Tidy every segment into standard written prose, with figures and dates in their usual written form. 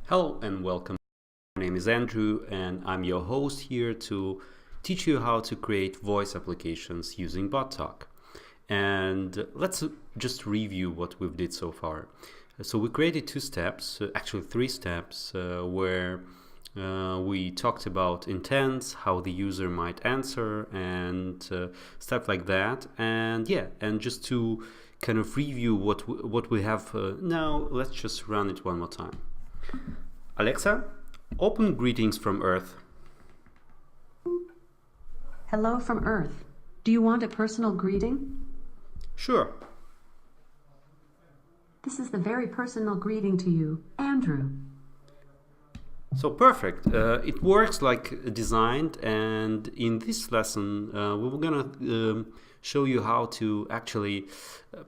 Hello and welcome. My name is Andrew and I'm your host here to teach you how to create voice applications using BotTalk. And let's just review what we've did so far. So we created two steps, actually three steps, where we talked about intents, how the user might answer, and stuff like that. And just to kind of review what we have now, let's just run it one more time. Alexa, open Greetings from Earth. Hello from Earth. Do you want a personal greeting? Sure. This is the very personal greeting to you, Andrew. So perfect. It works like designed, and in this lesson we were gonna show you how to actually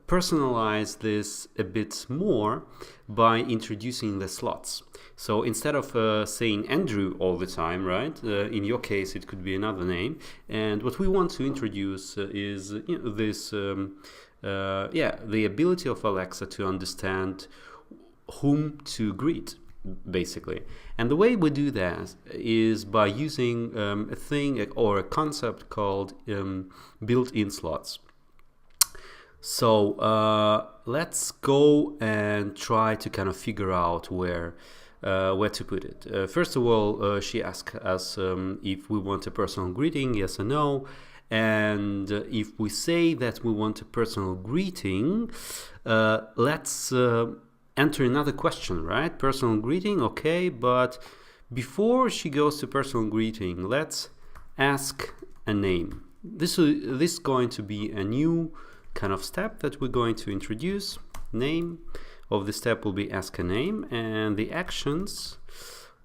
personalize this a bit more by introducing the slots. So instead of saying Andrew all the time, right? In your case, it could be another name. And what we want to introduce is this, the ability of Alexa to understand whom to greet, basically. And the way we do that is by using a thing or a concept called built-in slots. So let's go and try to kind of figure out where to put it. First of all, she asked us if we want a personal greeting, yes or no. And if we say that we want a personal greeting, let's enter another question, right? Personal greeting, okay, but before she goes to personal greeting, let's ask a name. This is going to be a new kind of step that we're going to introduce. Name of the step will be ask a name, and the actions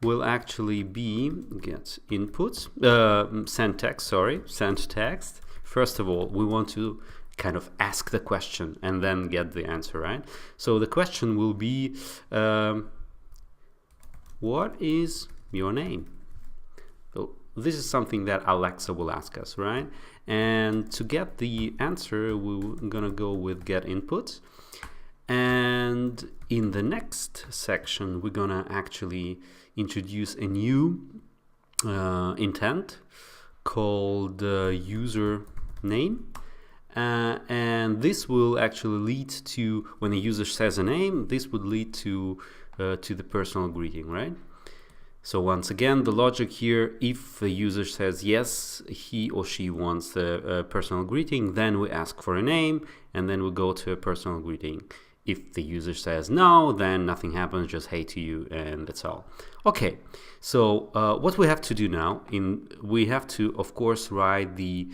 will actually be get input, send text. First of all, we want to kind of ask the question and then get the answer, right? So the question will be, what is your name? So this is something that Alexa will ask us, right? And to get the answer, we're gonna go with get input. And in the next section, we're gonna actually introduce a new intent called user name. And this will actually lead to, when the user says a name, this would lead to the personal greeting, right? So once again, the logic here, if the user says yes, he or she wants a personal greeting, then we ask for a name, and then we go to a personal greeting. If the user says no, then nothing happens, just hey to you, and that's all. Okay, so what we have to do now, we have to, of course, write the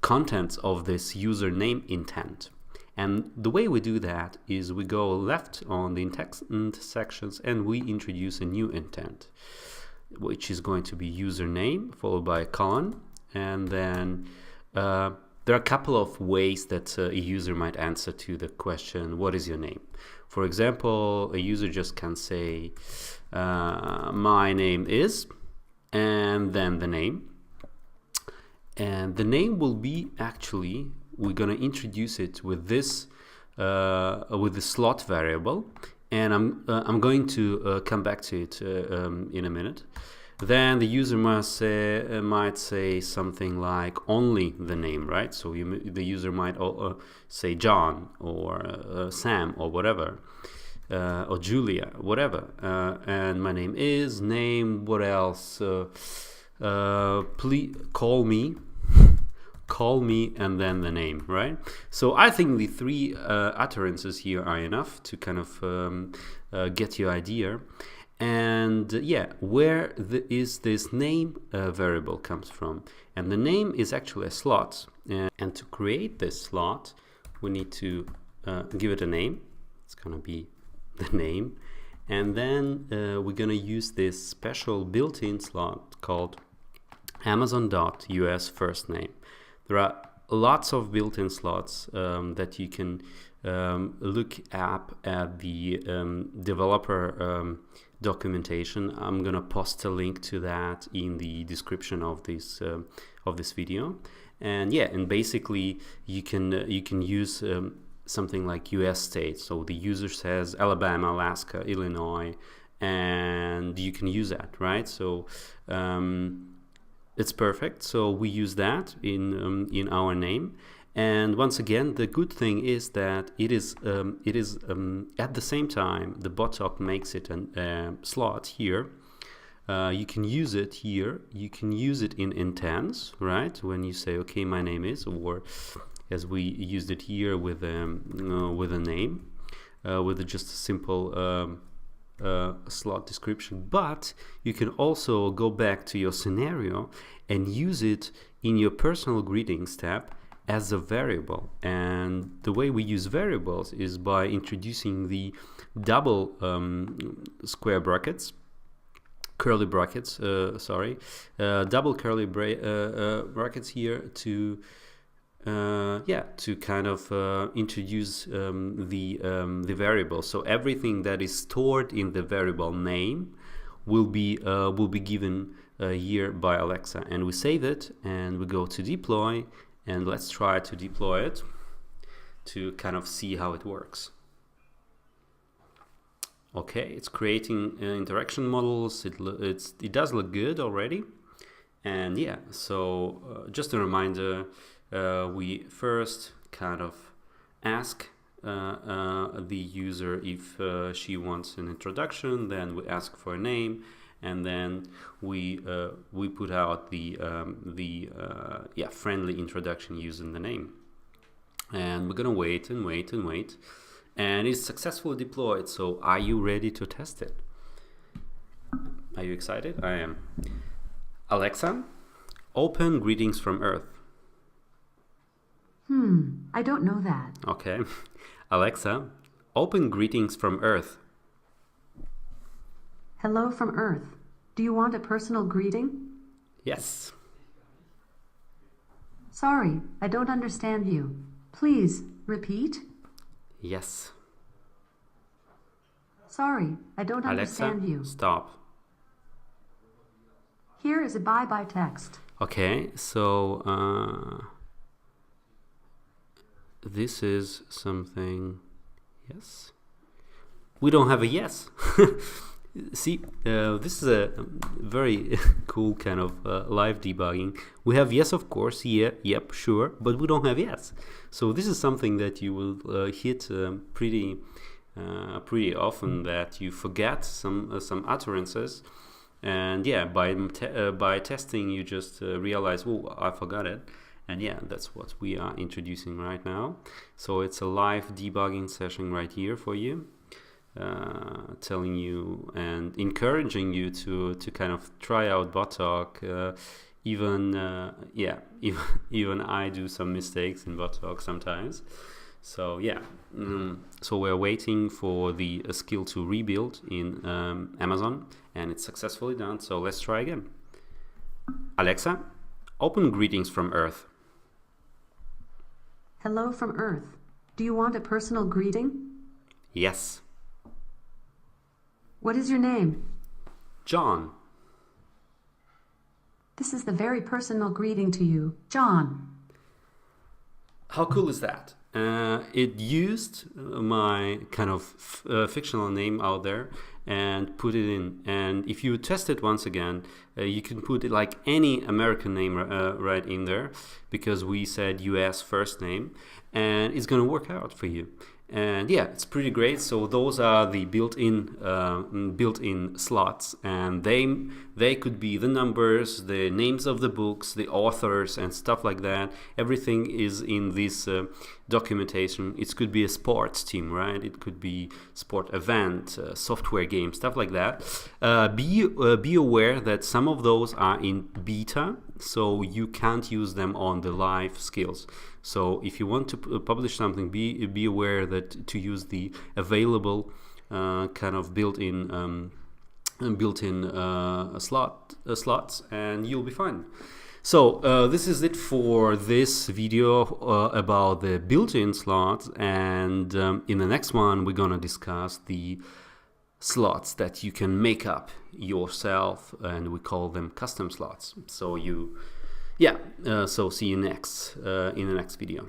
contents of this username intent. And the way we do that is we go left on the intent sections and we introduce a new intent, which is going to be username followed by a colon. And then there are a couple of ways that a user might answer to the question, what is your name? For example, a user just can say, my name is, and then the name. And the name will be actually, we're going to introduce it with this, with the slot variable. And I'm going to come back to it in a minute. Then the user might say something like only the name, right? So the user might say John or Sam or whatever, or Julia, whatever. And my name is, name, what else? Please call me, and then the name, right? So I think the three utterances here are enough to kind of get your idea. And where is this name variable comes from? And the name is actually a slot. And to create this slot, we need to give it a name. It's gonna be the name. And then we're gonna use this special built-in slot called Amazon.us first name. There are lots of built-in slots that you can look up at the developer documentation. I'm gonna post a link to that in the description of this video. And basically you can use something like US states. So the user says Alabama, Alaska, Illinois, and you can use that, right? So it's perfect. So we use that in our name. And once again, the good thing is that it is at the same time the BotTalk makes it a slot here. You can use it here. You can use it in intense, right? When you say, okay, my name is, or as we used it here with a name, with just a simple slot description. But you can also go back to your scenario and use it in your personal greetings tab as a variable. And the way we use variables is by introducing the double square brackets, curly brackets, double curly brackets here to to kind of introduce the variable. So everything that is stored in the variable name will be given here by Alexa, and we save it and we go to deploy, and let's try to deploy it to kind of see how it works. Okay, it's creating interaction models. It does look good already, and yeah. So just a reminder, we first kind of ask the user if she wants an introduction. Then we ask for a name, and then we put out the friendly introduction using the name. And we're gonna wait and wait and wait. And it's successfully deployed. So are you ready to test it? Are you excited? I am. Alexa, open Greetings from Earth. I don't know that. Okay. Alexa, open Greetings from Earth. Hello from Earth. Do you want a personal greeting? Yes. Sorry, I don't understand you. Please repeat. Yes. Sorry, I don't understand Alexa, you. stop. Here is a bye-bye text. Okay, so this is something. Yes. We don't have a yes. See, this is a very cool kind of live debugging. We have yes, of course, yeah, yep, sure, but we don't have yes. So this is something that you will hit pretty often, that you forget some utterances, and yeah, by testing you just realize, oh, I forgot it. And yeah, that's what we are introducing right now. So it's a live debugging session right here for you. Telling you and encouraging you to kind of try out BotTalk. Even I do some mistakes in BotTalk sometimes. So yeah, so we're waiting for the skill to rebuild in Amazon, and it's successfully done. So let's try again. Alexa, open Greetings from Earth. Hello from Earth. Do you want a personal greeting? Yes. What is your name? John. This is the very personal greeting to you, John. How cool is that? It used my kind of fictional name out there and put it in. And if you test it once again, you can put it like any American name right in there, because we said US first name, and it's going to work out for you. And yeah, it's pretty great. So those are the built-in slots, and they could be the numbers, the names of the books, the authors, and stuff like that. Everything is in this documentation. It could be a sports team, right? It could be sport event, software game, stuff like that. Be aware that some of those are in beta, so you can't use them on the live skills. So if you want to publish something, be aware that to use the available kind of built-in slots, and you'll be fine. So this is it for this video about the built-in slots, and in the next one we're gonna discuss the slots that you can make up yourself, and we call them custom slots. So so see you in the next video.